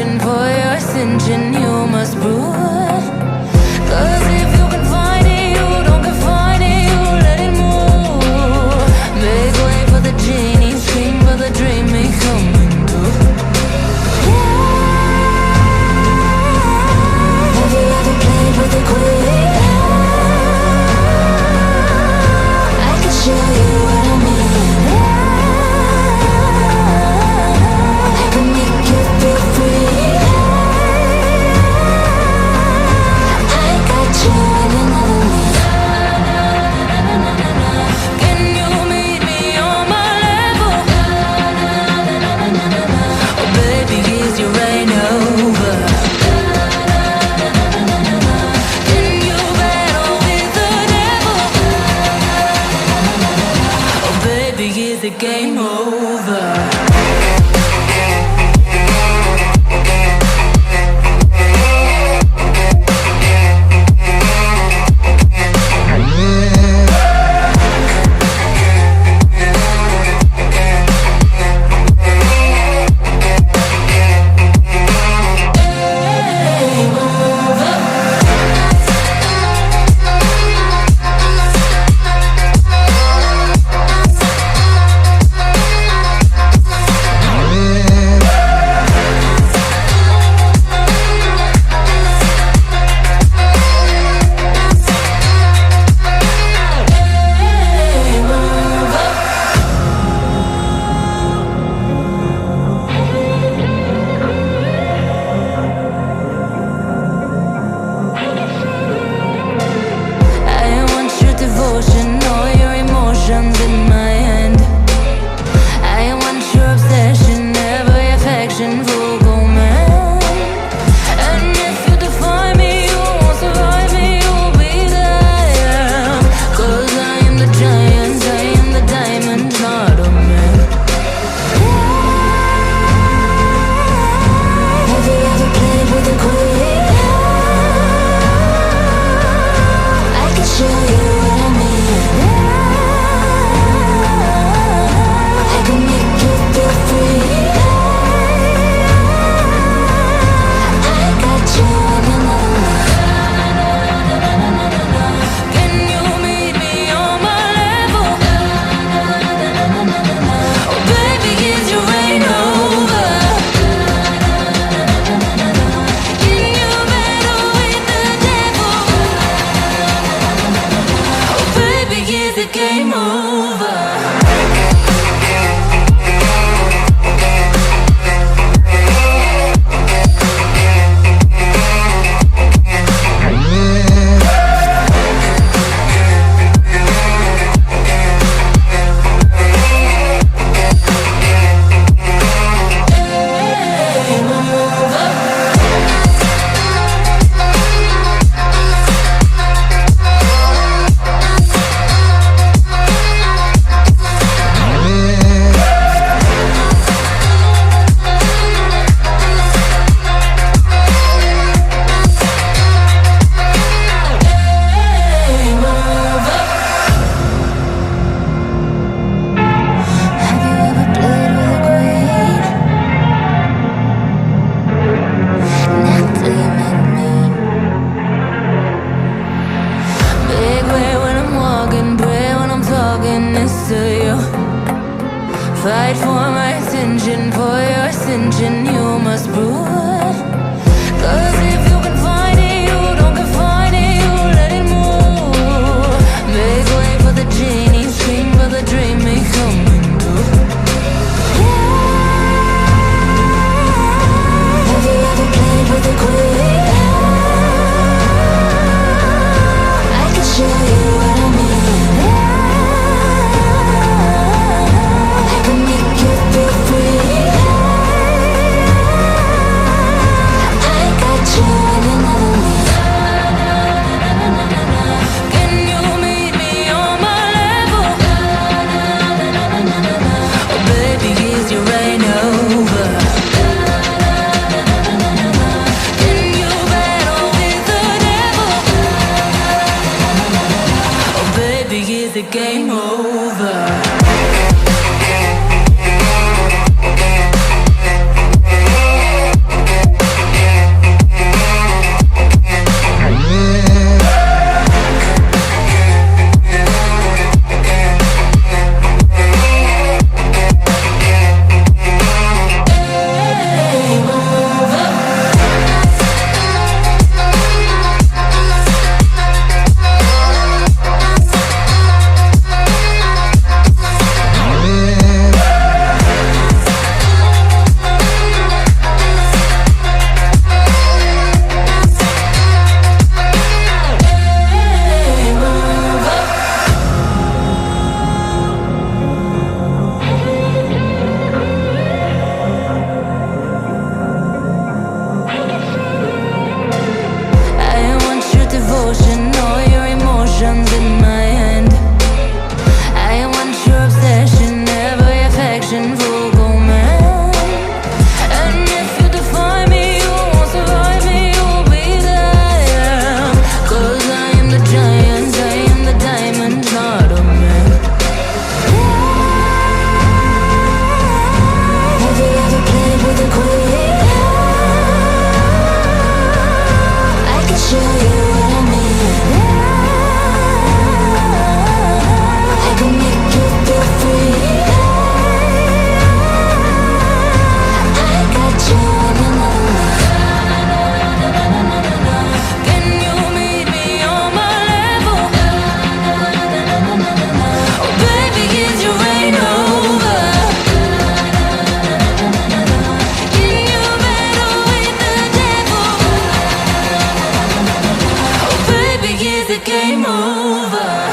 ascension, for your ascension you must prove. Cause if you can find it, you don't confine it, you let it move. Make way for the genie, scream for the dream, may coming through. Have you ever played with a queen? I can show you what I mean. I can make you feel free. I got you in another league. Can you meet me on my level? Oh baby, is your reign over? Can you battle with the devil? Oh baby, is the game over? Fight for my ascension, for your ascension you must prove. Cause if you can find it, you don't confine it, you let it move. Make way for the genie, scream for the dream, may coming through. Have you ever played with a queen? I can show you what I mean. it game over?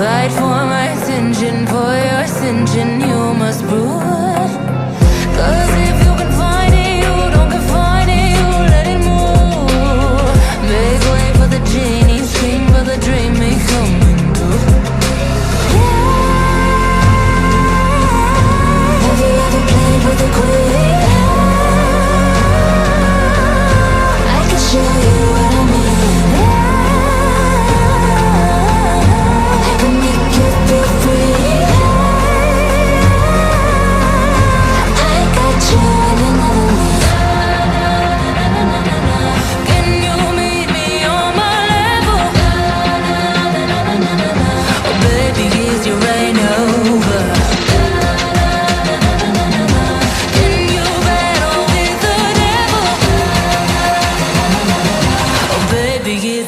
Fight for my attention, for your ascension, you must prove. Cause if you can find it, you don't confine it, you let it move. Make way for the genie, scream for the dream, may come true. Have you ever played with a queen? I can show you what I mean.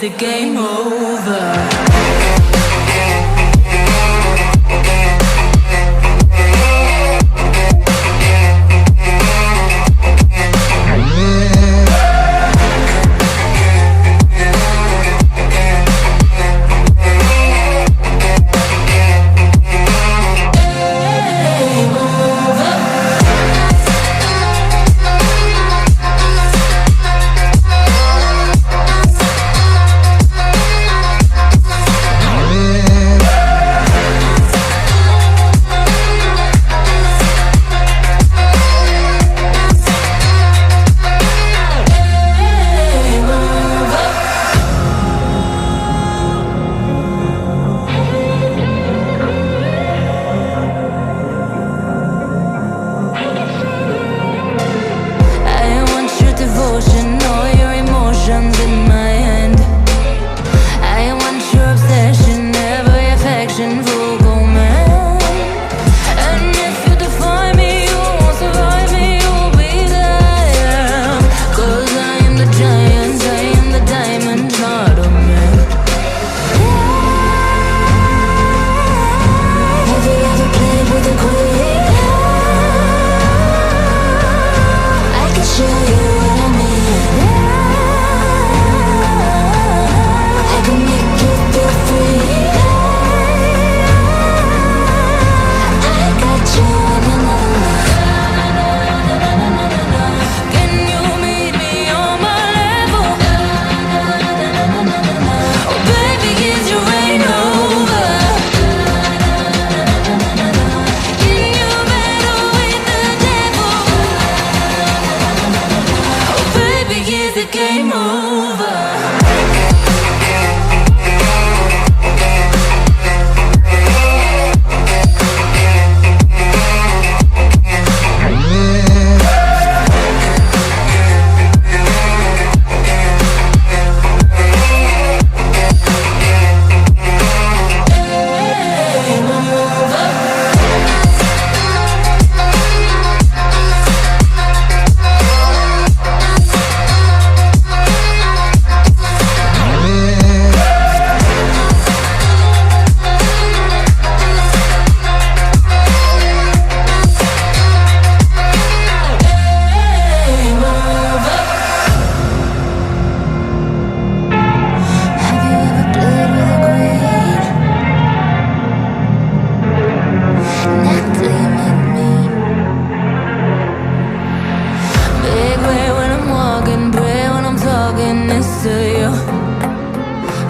The game over.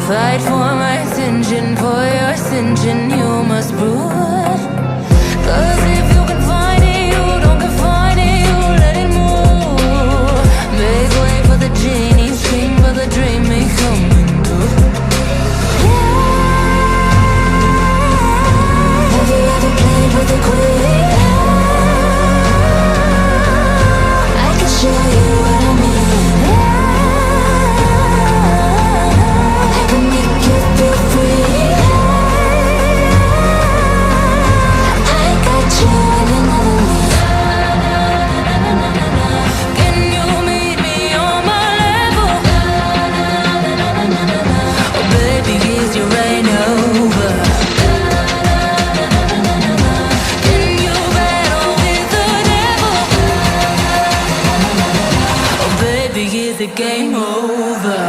Fight for my attention, for your ascension, you must brood. Cause if you can find it, you don't confine it, you let it move. Make way for the genie, scream for the dream, may come true. Have you ever played with the queen? I can show you what I mean. I can make you feel free. I got you in another league. Can you meet me on my level? Oh baby, is your reign over? Can you battle with the devil? Oh baby, is the game over?